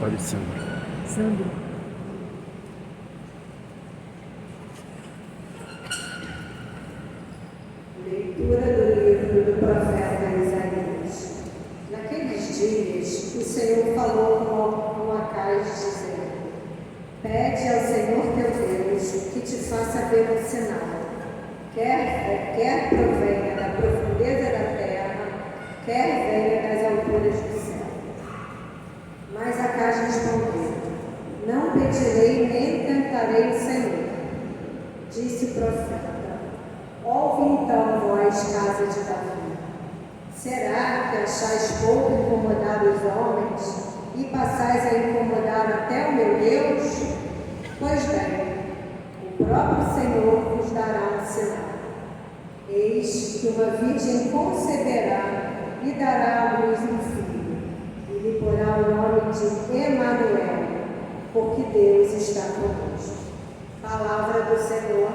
Padre Sandro. Leitura do livro do profeta Isaías. Naqueles dias, o Senhor falou com Acais, dizendo: Pede ao Senhor teu Deus que te faça ver um sinal, quer provenha da profundeza da terra, quer venha das alturas do céu. Mas Acais respondeu: Não pedirei nem tentarei o Senhor. Disse o profeta: Ouve então, vós, casa de Davi. Será que achais pouco incomodar os homens e passais a incomodar até o meu Deus? Pois bem, o próprio Senhor vos dará um sinal. Eis que uma virgem conceberá e dará à luz um filho, e lhe porá o nome de Emanuel, porque Deus está conosco. Palavra do Senhor.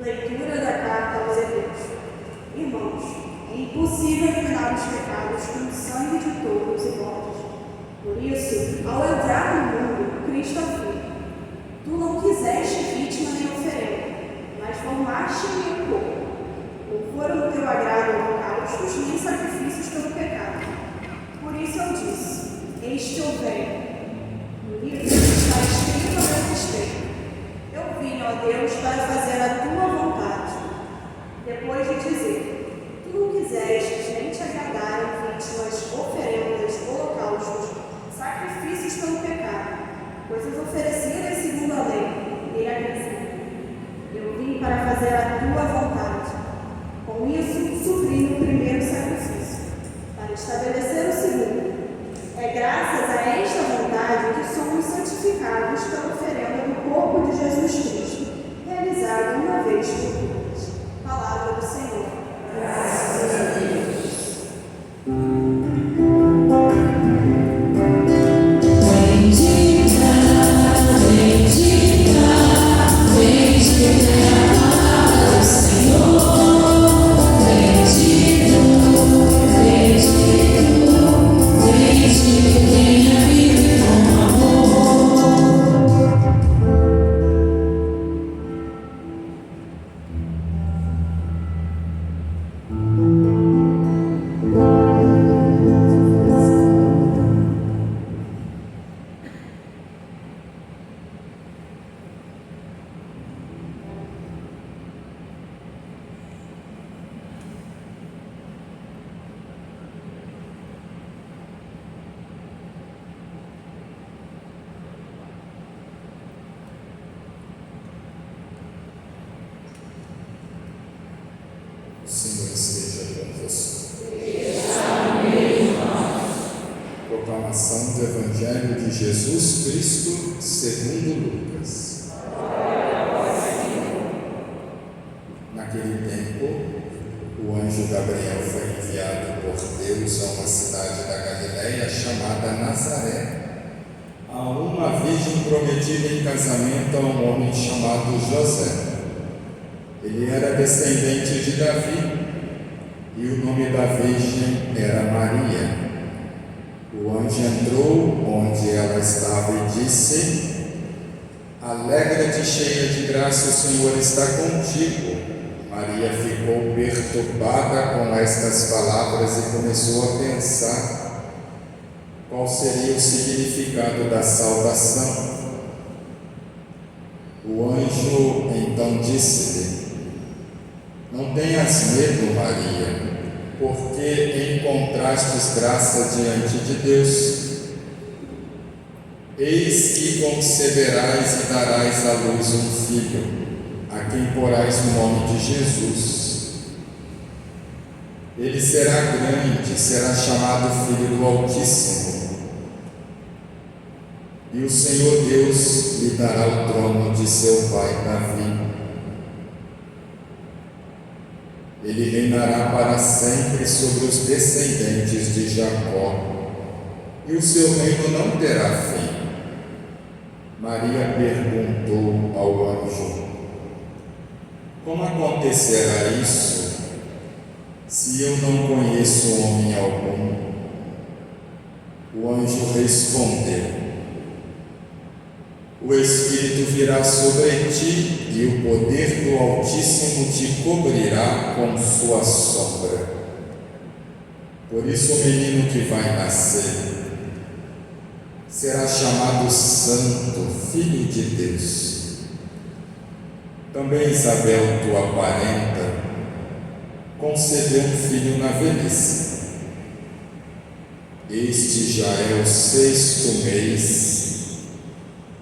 Leitura da carta aos Hebreus. Irmãos, é impossível eliminar os pecados com o sangue de touros e bodes. Por isso, ao entrar no mundo, Cristo afirma: Tu não quiseste vítima nem oferenda, mas formaste-me um corpo. Não foram do teu agrado holocaustos nem sacrifícios pelo pecado. Por isso eu disse: Eis que eu venho. No livro está escrito a meu respeito: Eu vim, ó Deus, para fazer a tua vontade. Depois de dizer: Tu não quisestes nem te agradaram vítimas, oferendas, holocaustos, sacrifícios pelo pecado. coisas oferecidas segundo a lei. Ele acrescenta: eu vim para fazer a tua vontade. Com isso, supri o primeiro sacrifício, para estabelecer o segundo. É graças a esta vontade que somos santificados pela oferenda do corpo de Jesus Cristo, realizada uma vez por todas. Palavra do Senhor. Graças a Deus. O Senhor esteja convosco. Proclamação do Evangelho de Jesus Cristo segundo Lucas. Naquele tempo, o anjo Gabriel foi enviado por Deus a uma cidade da Galileia chamada Nazaré, a uma virgem prometida em casamento a um homem chamado José. Ele era descendente de Davi, e o nome da virgem era Maria. O anjo entrou onde ela estava e disse: Alegra-te, cheia de graça, o Senhor está contigo. Maria ficou perturbada com estas palavras e começou a pensar qual seria o significado da salvação. O anjo então disse-lhe: Não tenhas medo, Maria, porque encontrastes graça diante de Deus. Eis que conceberás e darás à luz um filho, a quem porás o nome de Jesus. Ele será grande, será chamado Filho do Altíssimo. E o Senhor Deus lhe dará o trono de seu pai Davi. Ele reinará para sempre sobre os descendentes de Jacó, e o seu reino não terá fim. Maria perguntou ao anjo: Como acontecerá isso, se eu não conheço homem algum? O anjo respondeu: O Espírito virá sobre ti, e o poder do Altíssimo te cobrirá com sua sombra. Por isso o menino que vai nascer será chamado Santo, Filho de Deus. Também Isabel, tua parenta, concebeu um filho na velhice. Este já é o 6º mês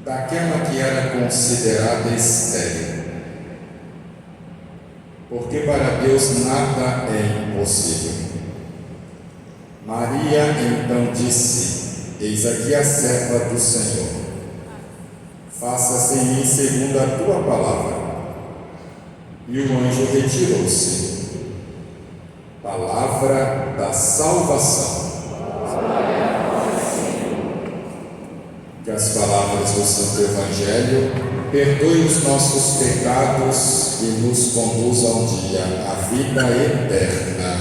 daquela que era considerada estéril, porque para Deus nada é impossível. Maria então disse: Eis aqui a serva do Senhor, faça-se em mim segundo a tua palavra. E o anjo retirou-se. Palavra da salvação. Que as palavras do Santo Evangelho perdoem os nossos pecados e nos conduzam um dia à vida eterna.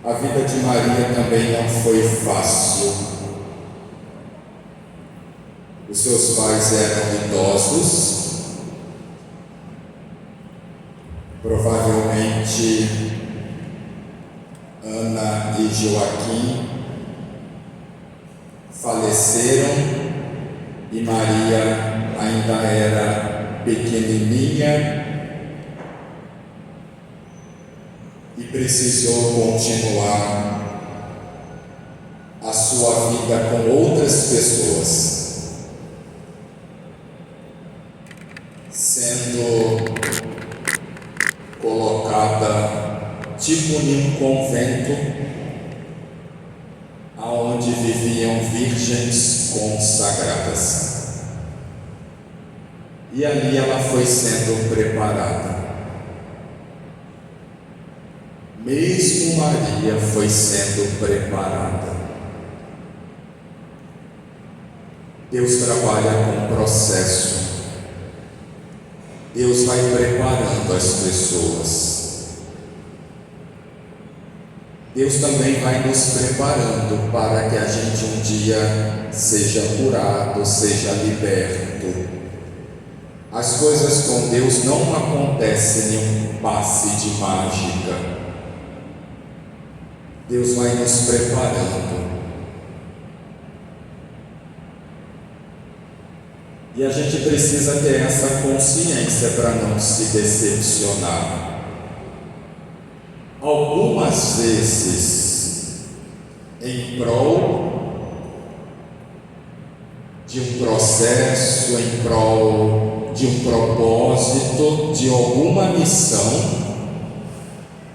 A vida de Maria também não foi fácil. Os seus pais eram idosos, provavelmente Ana e Joaquim faleceram e Maria ainda era pequenininha e precisou continuar sua vida com outras pessoas, sendo colocada tipo em um convento aonde viviam virgens consagradas. E ali ela foi sendo preparada. Mesmo Maria foi sendo preparada. Deus trabalha com processo. Deus vai preparando as pessoas. Deus também vai nos preparando para que a gente um dia seja curado, seja liberto. As coisas com Deus não acontecem em um passe de mágica. Deus vai nos preparando. E a gente precisa ter essa consciência para não se decepcionar. Algumas vezes, em prol de um processo, em prol de um propósito, de alguma missão,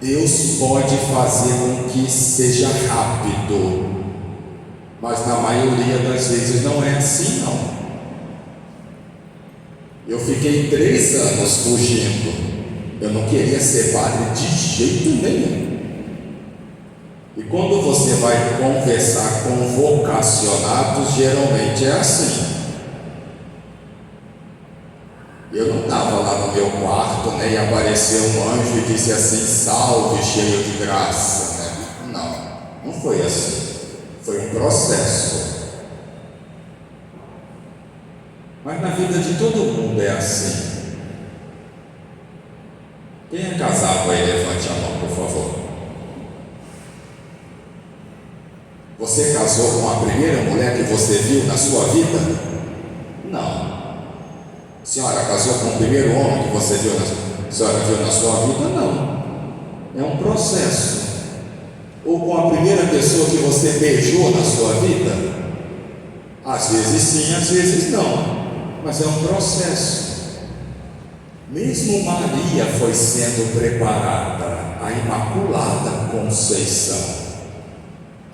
Deus pode fazer com que seja rápido, mas na maioria das vezes não é assim não. Eu fiquei 3 anos fugindo. Eu não queria ser padre de jeito nenhum. E quando você vai conversar com vocacionados, geralmente é assim. Eu não estava lá no meu quarto, né, e apareceu um anjo e disse assim: salve, cheio de graça, né? Não foi assim. Foi um processo. Mas na vida de todo mundo é assim. Quem é casado aí, levante a mão, por favor. Você casou com a primeira mulher que você viu na sua vida? Não. Senhora casou com o primeiro homem que você viu senhora viu na sua vida? Não. É um processo. Ou com a primeira pessoa que você beijou na sua vida? Às vezes sim, às vezes não. Mas é um processo. Mesmo Maria foi sendo preparada, a Imaculada Conceição.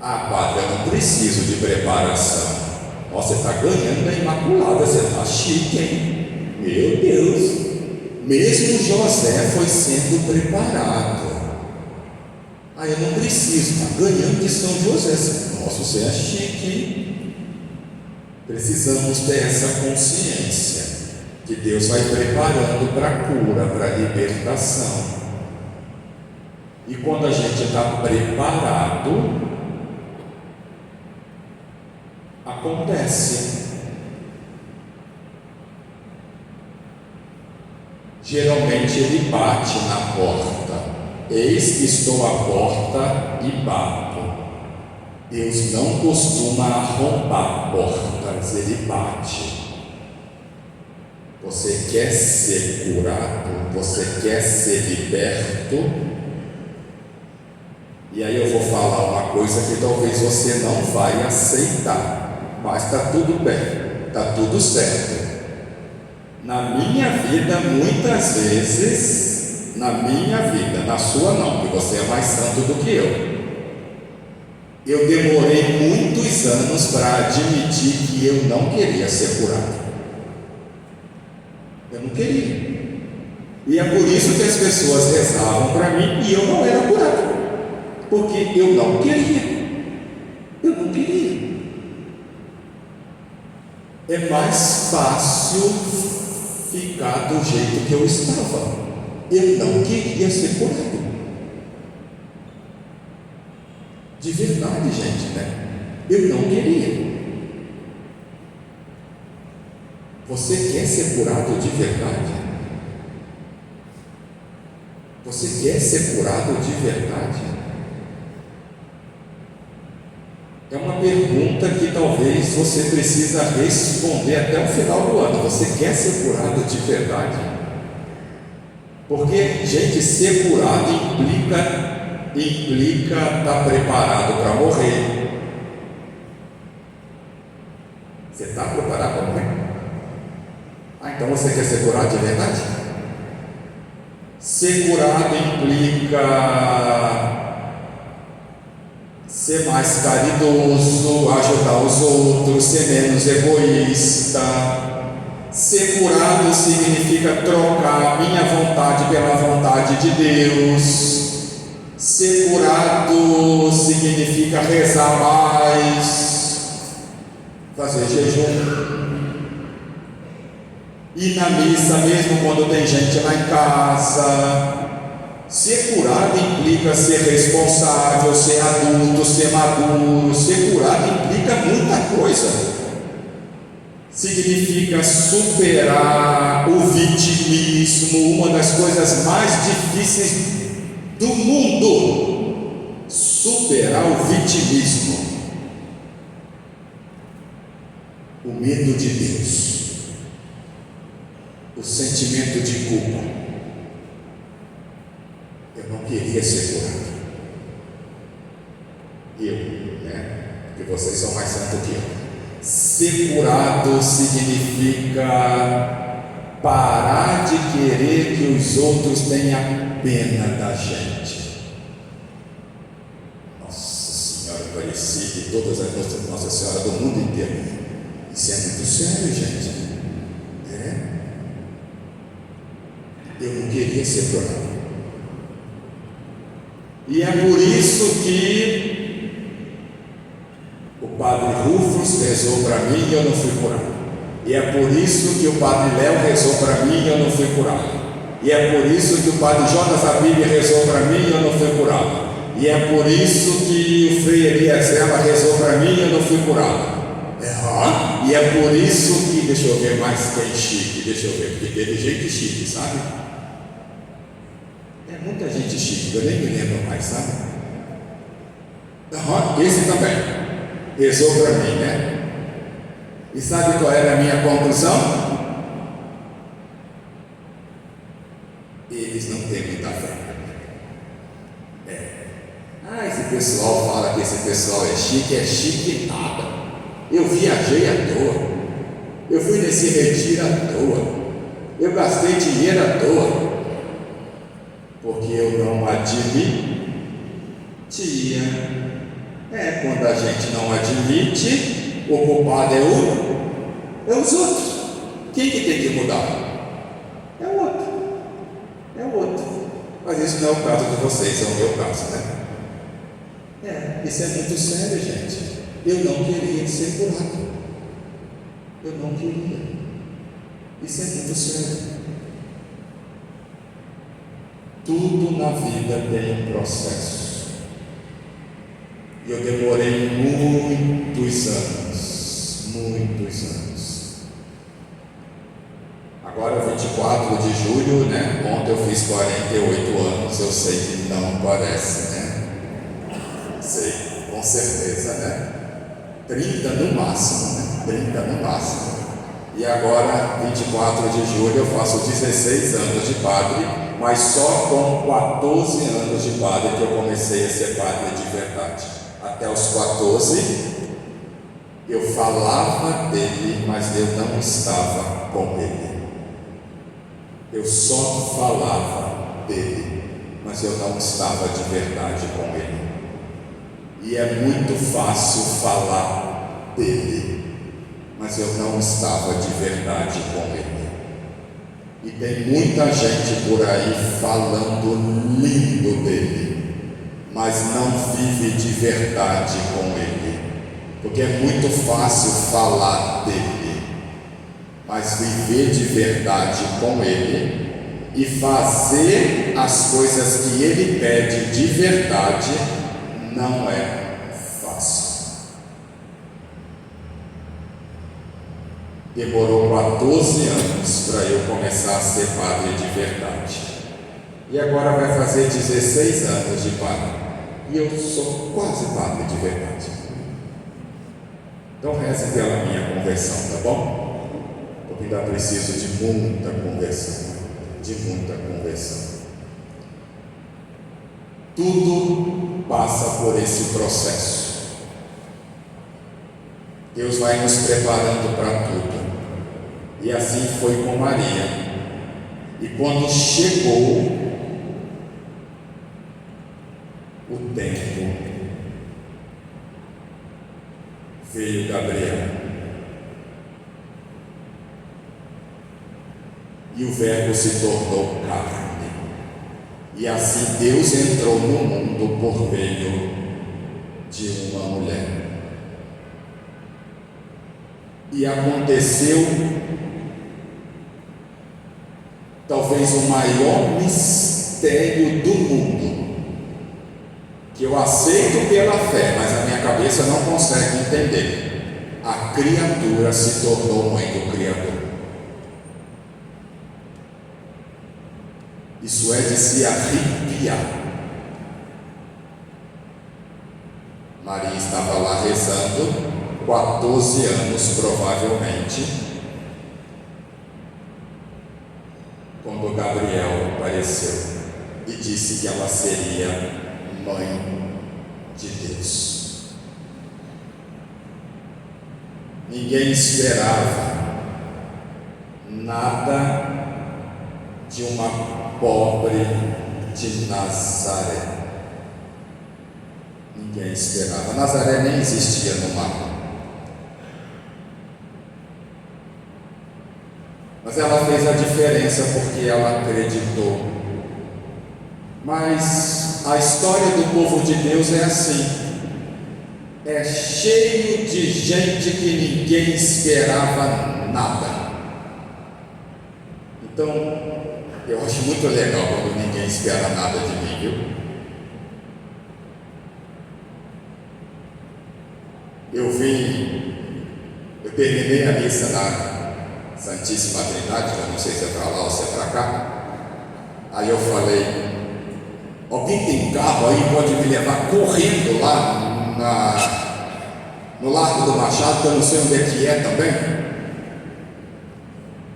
Ah, padre, eu não preciso de preparação. Nossa, você está ganhando a Imaculada, você está chique, hein? Meu Deus! Mesmo José foi sendo preparado. Ah, eu não preciso, está ganhando de São José. Nossa, você é chique, hein? Precisamos ter essa consciência que Deus vai preparando para a cura, para a libertação. E quando a gente está preparado, acontece. Geralmente ele bate na porta. Eis que estou à porta e bato. Deus não costuma arrombar portas, ele bate. Você quer ser curado? Você quer ser liberto? E aí eu vou falar uma coisa que talvez você não vai aceitar, mas está tudo bem, está tudo certo. Na minha vida, muitas vezes, na sua não, porque você é mais santo do que eu demorei muitos anos para admitir que eu não queria ser curado. Eu não queria. E é por isso que as pessoas rezavam para mim e eu não era curado. Porque eu não queria. Eu não queria. É mais fácil ficar do jeito que eu estava. Eu não queria ser curado. De verdade, gente, né? Eu não queria. Você quer ser curado de verdade? Você quer ser curado de verdade? É uma pergunta que talvez você precisa responder até o final do ano. Você quer ser curado de verdade? Porque, gente, ser curado implica estar preparado para morrer. Você está preparado para morrer? Então você quer ser curado de verdade? Ser curado implica ser mais caridoso, ajudar os outros, ser menos egoísta. Ser curado significa trocar a minha vontade pela vontade de Deus. Ser curado significa rezar mais, fazer jejum, ir na missa mesmo quando tem gente lá em casa. Ser curado implica ser responsável, ser adulto, ser maduro. Ser curado implica muita coisa. Significa superar o vitimismo, uma das coisas mais difíceis do mundo. Superar o vitimismo, o medo de Deus, o sentimento de culpa. Eu não queria ser curado. Porque vocês são mais santos que eu. Ser curado significa parar de querer que os outros tenham pena da gente. Nossa Senhora Aparecida e todas as Nossa Senhora do mundo inteiro. Isso é muito sério, gente. Eu não queria ser curado. E é por isso que o Padre Rufus rezou para mim e eu não fui curado. E é por isso que o Padre Léo rezou para mim e eu não fui curado. E é por isso que o Padre Jonas Abib rezou para mim e eu não fui curado. E é por isso que o Frei Elias Ela rezou para mim e eu não fui curado. E é por isso que, deixa eu ver mais quem chique, deixa eu ver, porque teve gente chique, sabe? É muita gente chique, eu nem me lembro mais, sabe? Esse também rezou para mim, né? E sabe qual era a minha conclusão? Eles não têm muita fé. Esse pessoal fala que esse pessoal é chique nada. Eu viajei à toa. Eu fui nesse retiro à toa. Eu gastei dinheiro à toa. Porque eu não admitia. Quando a gente não admite, o culpado é os outros. Quem que tem que mudar? É o outro. Mas isso não é o caso de vocês, é o meu caso, né? Isso é muito sério, gente. Eu não queria ser curado. Eu não queria. Isso é muito sério. Tudo na vida tem um processo. E eu demorei muitos anos. Agora 24 de julho, né? Ontem eu fiz 48 anos. Eu sei que não parece, né? Sei, com certeza, né? 30 no máximo, né? 30 no máximo. E agora, 24 de julho, eu faço 16 anos de padre, mas só com 14 anos de padre que eu comecei a ser padre de verdade. Até os 14, eu falava dele, mas eu não estava com ele. Eu só falava dele, mas eu não estava de verdade com ele. E é muito fácil falar dele, mas eu não estava de verdade com ele. E tem muita gente por aí falando lindo dele, mas não vive de verdade com ele. Porque é muito fácil falar dele, mas viver de verdade com ele e fazer as coisas que ele pede de verdade não é fácil. Demorou 14 anos para eu começar a ser padre de verdade. E agora vai fazer 16 anos de padre. E eu sou quase padre de verdade. Então reze pela minha conversão, tá bom? Porque ainda preciso de muita conversão. Tudo passa por esse processo. Deus vai nos preparando para tudo. E assim foi com Maria. E quando chegou o tempo, veio Gabriel. E o Verbo se tornou carne. E assim Deus entrou no mundo por meio de uma mulher. E aconteceu talvez o maior mistério do mundo, que eu aceito pela fé, mas a minha cabeça não consegue entender. A criatura se tornou mãe do Criador. Isso é de se arrepiar. Maria estava lá rezando, 14 anos provavelmente, quando Gabriel apareceu e disse que ela seria mãe de Deus. Ninguém esperava nada de uma pobre de Nazaré. Ninguém esperava. Nazaré nem existia no mapa. Mas ela fez a diferença porque ela acreditou. Mas a história do povo de Deus é assim. É cheio de gente que ninguém esperava nada. Então, eu acho muito legal quando ninguém espera nada de mim, viu? Eu terminei a missa na Santíssima Trindade, eu não sei se é para lá ou se é para cá. Aí eu falei: alguém tem carro aí, pode me levar correndo lá no Largo do Machado, que eu não sei onde é que é também.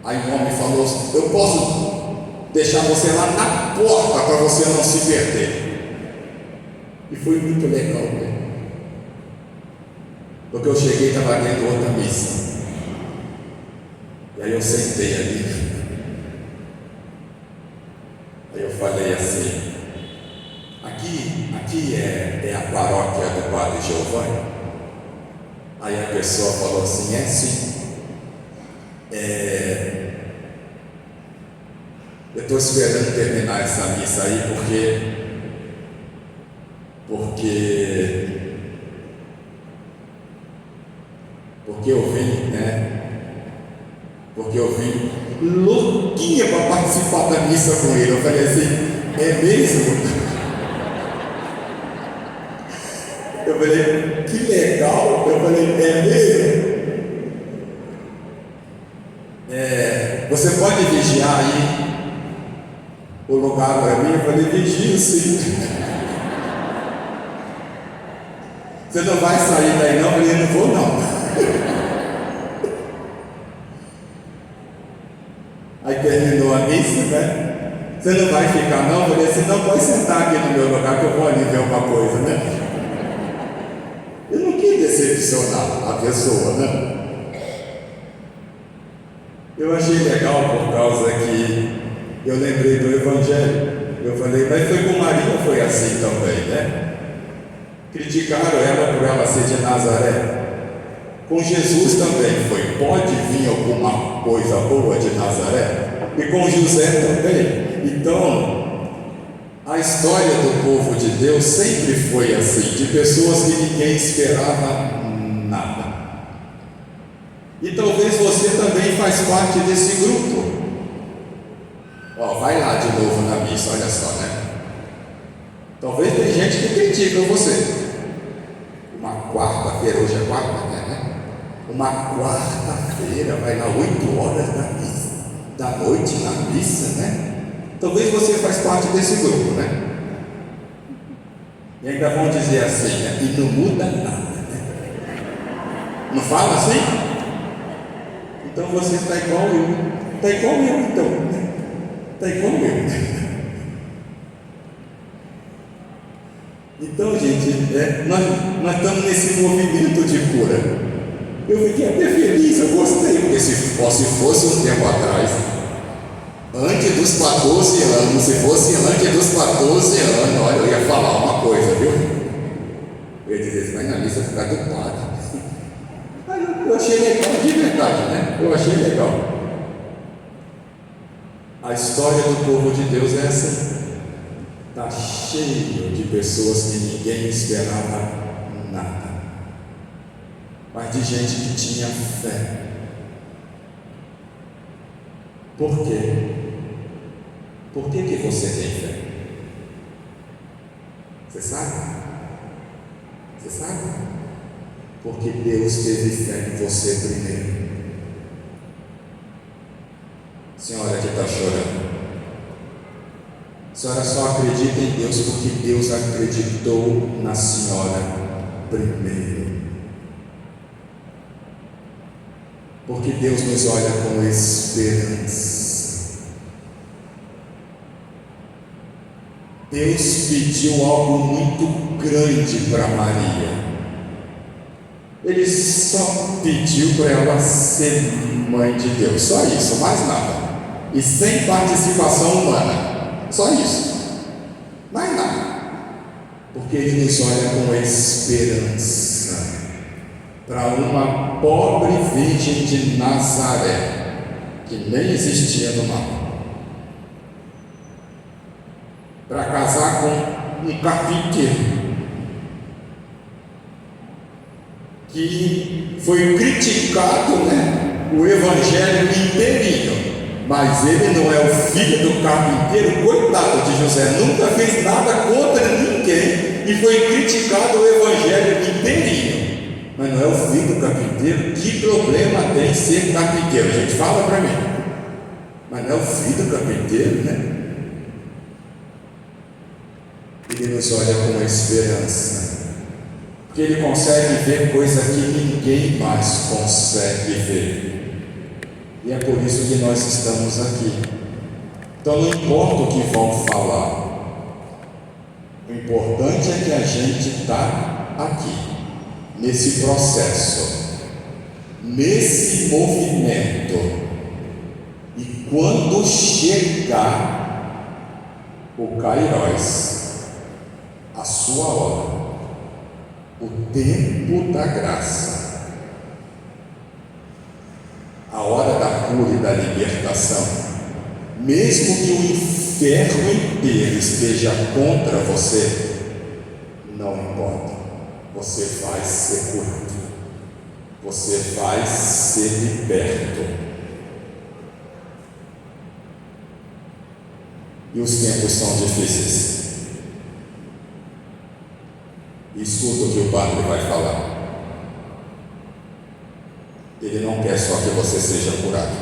Aí um homem falou: eu posso deixar você lá na porta para você não se perder. E foi muito legal, né? Porque eu cheguei e estava tendo outra missa. E aí eu sentei ali. Aí eu falei assim: aqui é a paróquia do Padre Giovanni? Aí a pessoa falou assim: é sim. Eu estou esperando terminar essa missa aí porque eu vim, né? Porque eu vim louquinha para participar da missa com ele. Eu falei assim: é mesmo? Eu falei: que legal. Eu falei: é mesmo? Você pode vigiar aí o lugar para mim? Eu falei: vigio sim. Você não vai sair daí não? Eu falei: não vou não. Aí terminou a missa, né? Você não vai ficar não? Eu falei assim: não, pode sentar aqui no meu lugar que eu vou ali ver uma coisa, né? Eu não quis decepcionar a pessoa, né? Eu achei legal por causa que eu lembrei do Evangelho. Eu falei: mas foi com Maria, foi assim também, né? Criticaram ela por ela ser de Nazaré. Com Jesus também foi: pode vir alguma coisa boa de Nazaré? E com José também. Então, a história do povo de Deus sempre foi assim, de pessoas que ninguém esperava nada. E talvez você também faz parte desse grupo. Vai lá de novo na missa, olha só, né? Talvez tem gente que critica você. Uma quarta-feira, hoje é quarta, né? Uma quarta-feira, vai lá 8 horas da noite na missa, né? Talvez você faz parte desse grupo, né? E ainda vão dizer assim, né? E não muda nada, né? Não fala assim? Então você está igual eu. Está igual eu, então. Está igual eu. Então, gente, nós estamos nesse movimento de cura. Eu fiquei até feliz, eu gostei, porque se fosse um tempo atrás, antes dos 14 anos, se fosse antes dos 14 anos, olha, eu ia falar uma coisa, viu? Eu ia dizer, vai na lista ficar do padre. Aí eu achei legal, de verdade, né? Eu achei legal. A história do povo de Deus é assim. Está cheio de pessoas que ninguém esperava nada, mas de gente que tinha fé. Por quê? Por que você tem fé? Você sabe? Você sabe? Porque Deus teve fé em você primeiro. Senhora que está chorando, a senhora só acredita em Deus porque Deus acreditou na senhora primeiro. Porque Deus nos olha com esperança. Deus pediu algo muito grande para Maria. Ele só pediu para ela ser mãe de Deus, só isso, mais nada. E sem participação humana, só isso, mais nada. Porque Ele nos olha com esperança para uma pobre virgem de Nazaré, que nem existia no mapa, para casar com um carpinteiro que foi criticado, né, o evangelho inteirinho, mas ele não é o filho do carpinteiro. Coitado de José, nunca fez nada contra ninguém e foi criticado o evangelho inteirinho, mas não é o filho do carpinteiro. Que problema tem ser carpinteiro? Gente, fala para mim. Mas não é o filho do carpinteiro, né? Ele nos olha com esperança, porque Ele consegue ver coisa que ninguém mais consegue ver. E é por isso que nós estamos aqui. Então não importa o que vão falar, o importante é que a gente está aqui, nesse processo, nesse movimento. E quando chegar o Kairos, a sua hora, o tempo da graça, a hora da cura e da libertação, mesmo que o inferno inteiro esteja contra você, não importa, você vai ser curado, você vai ser liberto. E os tempos são difíceis. Escuta o que o padre vai falar. Ele não quer só que você seja curado.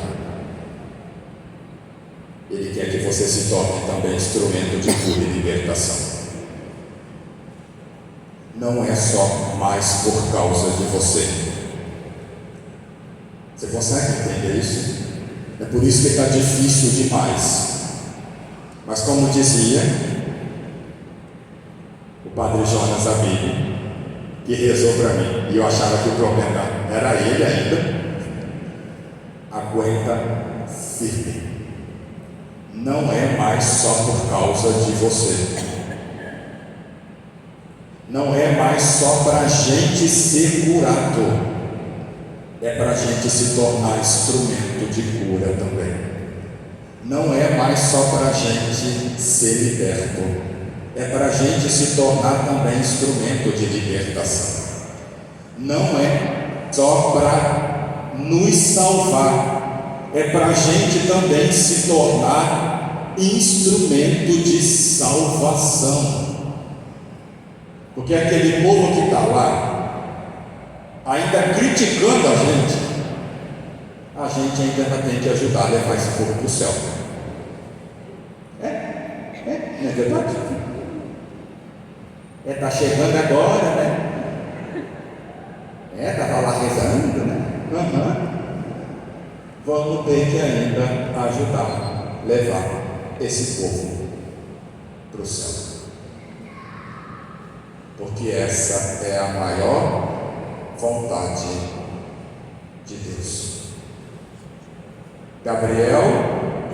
Ele quer que você se torne também instrumento de cura e libertação. Não é só mais por causa de você. Você consegue entender isso? É por isso que está difícil demais. Mas como dizia o padre Jonas Abílio, que rezou para mim, e eu achava que o problema era ele ainda, aguenta firme. Não é mais só por causa de você. Não é mais só para a gente ser curado. É para a gente se tornar instrumento de cura também. Não é mais só para a gente ser liberto. É para a gente se tornar também instrumento de libertação. Não é só para nos salvar, é para a gente também se tornar instrumento de salvação. Porque aquele povo que está lá, ainda criticando a gente ainda tem que ajudar a levar esse povo para o céu. Não é verdade? Está chegando agora, né? Estava lá rezando, né? Vamos ter que ainda ajudar, levar esse povo para o céu. Porque essa é a maior vontade de Deus. Gabriel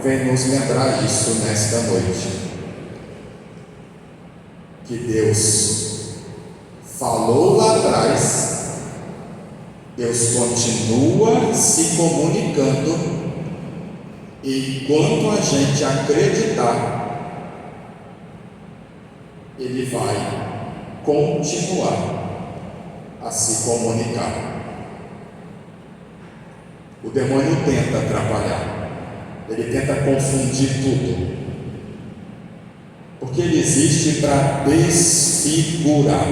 vem nos lembrar isso nesta noite. Que Deus falou lá atrás, Deus continua se comunicando, e enquanto a gente acreditar, Ele vai continuar a se comunicar. O demônio tenta atrapalhar, ele tenta confundir tudo, porque ele existe para desfigurar.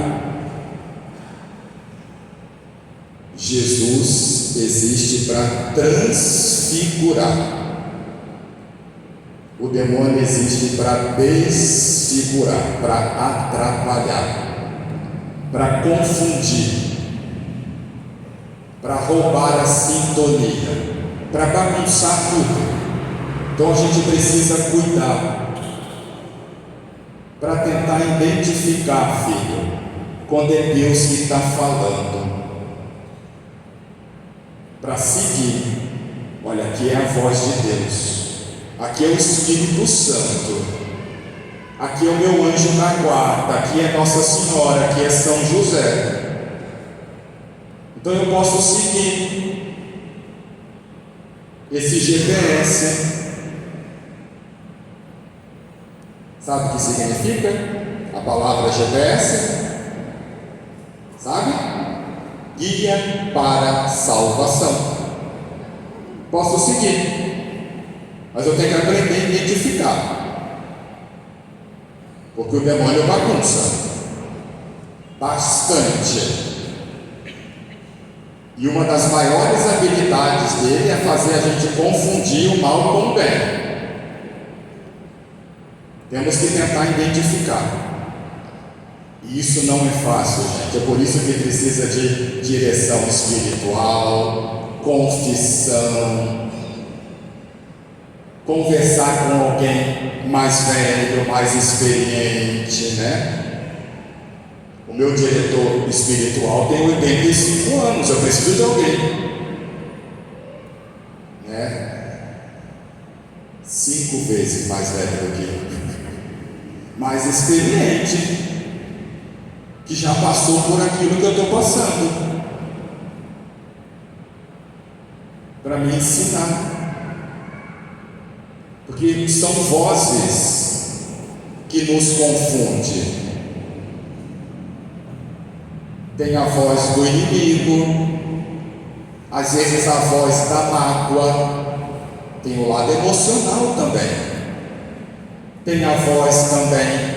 Jesus existe para transfigurar. O demônio existe para desfigurar, para atrapalhar, para confundir, para roubar a sintonia, para bagunçar tudo. Então a gente precisa cuidar para tentar identificar, filho, quando é Deus que está falando, para seguir. Olha, aqui é a voz de Deus, aqui é o Espírito Santo, aqui é o meu anjo da guarda, aqui é Nossa Senhora, aqui é São José. Então eu posso seguir esse GPS. Sabe o que significa a palavra GPS? Sabe? Guia para salvação. Posso seguir, mas eu tenho que aprender a identificar, porque o demônio bagunça bastante. E uma das maiores habilidades dele é fazer a gente confundir o mal com o bem. Temos que tentar identificar. E isso não é fácil, gente. É por isso que precisa de direção espiritual, confissão, conversar com alguém mais velho, mais experiente, né? O meu diretor espiritual tem 85 anos, eu preciso de alguém, né? 5 vezes mais velho do que eu, mais experiente, que já passou por aquilo que eu estou passando, para me ensinar, porque são vozes que nos confundem. Tem a voz do inimigo, às vezes a voz da mágoa, tem o lado emocional também, tem a voz também,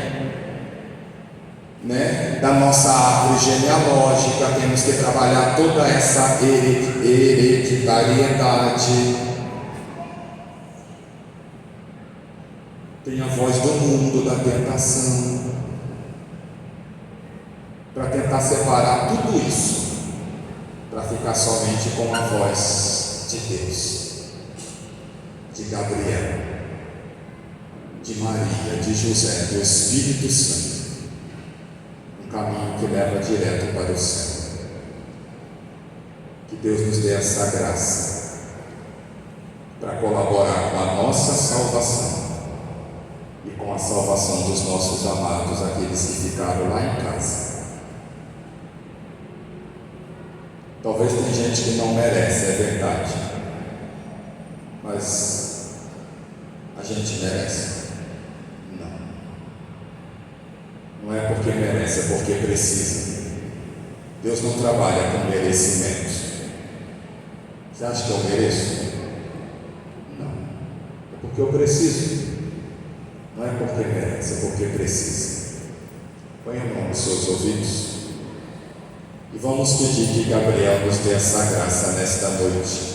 né, da nossa árvore genealógica. Temos que trabalhar toda essa hereditariedade. Tem a voz do mundo, da tentação, para tentar separar tudo isso, para ficar somente com a voz de Deus, de Gabriel, de Maria, de José, do Espírito Santo, um caminho que leva direto para o céu. Que Deus nos dê essa graça para colaborar com a nossa salvação e com a salvação dos nossos amados, aqueles que ficaram lá em casa. Talvez tem gente que não merece, é verdade, mas a gente merece? Não é porque merece, é porque precisa. Deus não trabalha com merecimentos. Você acha que eu mereço? Não, é porque eu preciso. Não é porque merece, é porque precisa. Põe a mão nos seus ouvidos e vamos pedir que Gabriel nos dê essa graça nesta noite.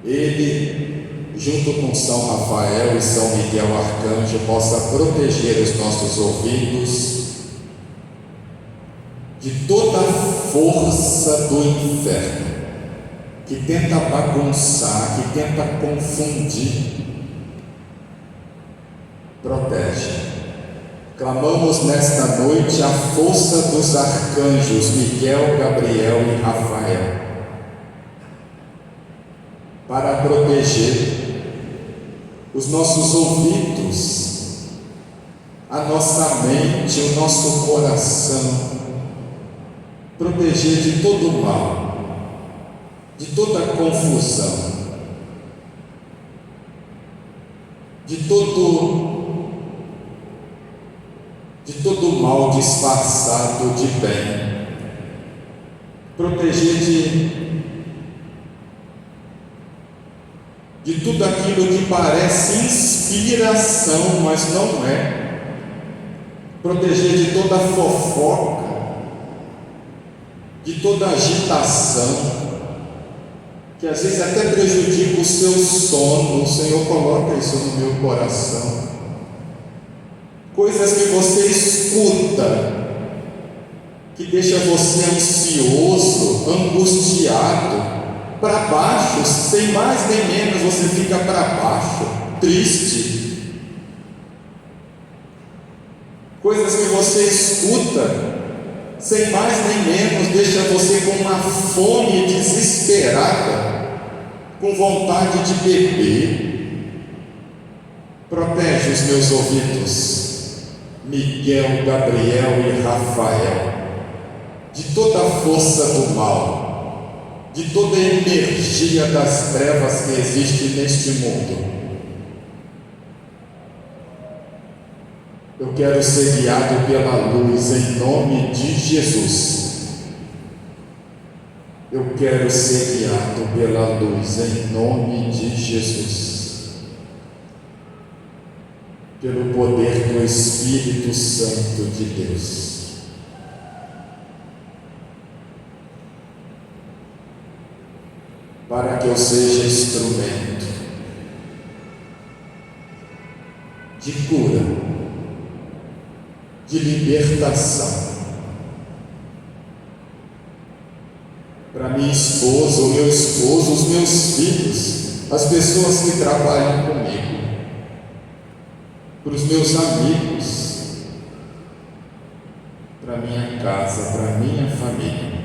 Ele, junto com São Rafael e São Miguel Arcanjo, possa proteger os nossos ouvidos de toda a força do inferno que tenta bagunçar, que tenta confundir. Protege, clamamos nesta noite a força dos arcanjos Miguel, Gabriel e Rafael para proteger os nossos ouvidos, a nossa mente, o nosso coração, proteger de todo o mal, de toda a confusão, de todo mal disfarçado de bem, proteger de tudo aquilo que parece inspiração, mas não é, proteger de toda a fofoca, de toda a agitação, que às vezes até prejudica o seu sono. O Senhor coloca isso no meu coração. Coisas que você escuta, que deixa você ansioso, angustiado, para baixo, sem mais nem menos, você fica para baixo, triste. Coisas que você escuta, sem mais nem menos, deixa você com uma fome desesperada, com vontade de beber. Protege os meus ouvidos, Miguel, Gabriel e Rafael, de toda a força do mal, de toda a energia das trevas que existe neste mundo. Eu quero ser guiado pela luz em nome de Jesus. Eu quero ser guiado pela luz em nome de Jesus. Pelo poder do Espírito Santo de Deus. Para que eu seja instrumento de cura, de libertação, para minha esposa, o meu esposo, os meus filhos, as pessoas que trabalham comigo, para os meus amigos, para minha casa, para minha família,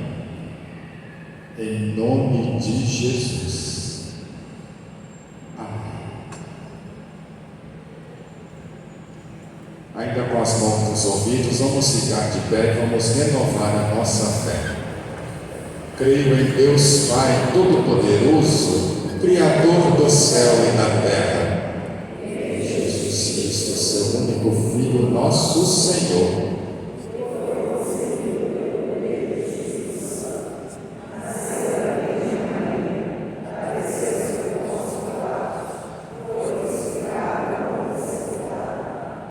em nome de Jesus. Amém. Ainda com as mãos nos ouvidos, vamos ficar de pé e vamos renovar a nossa fé. Creio em Deus Pai Todo-Poderoso, Criador do céu e da terra, em Jesus Cristo, seu único Filho, nosso Senhor,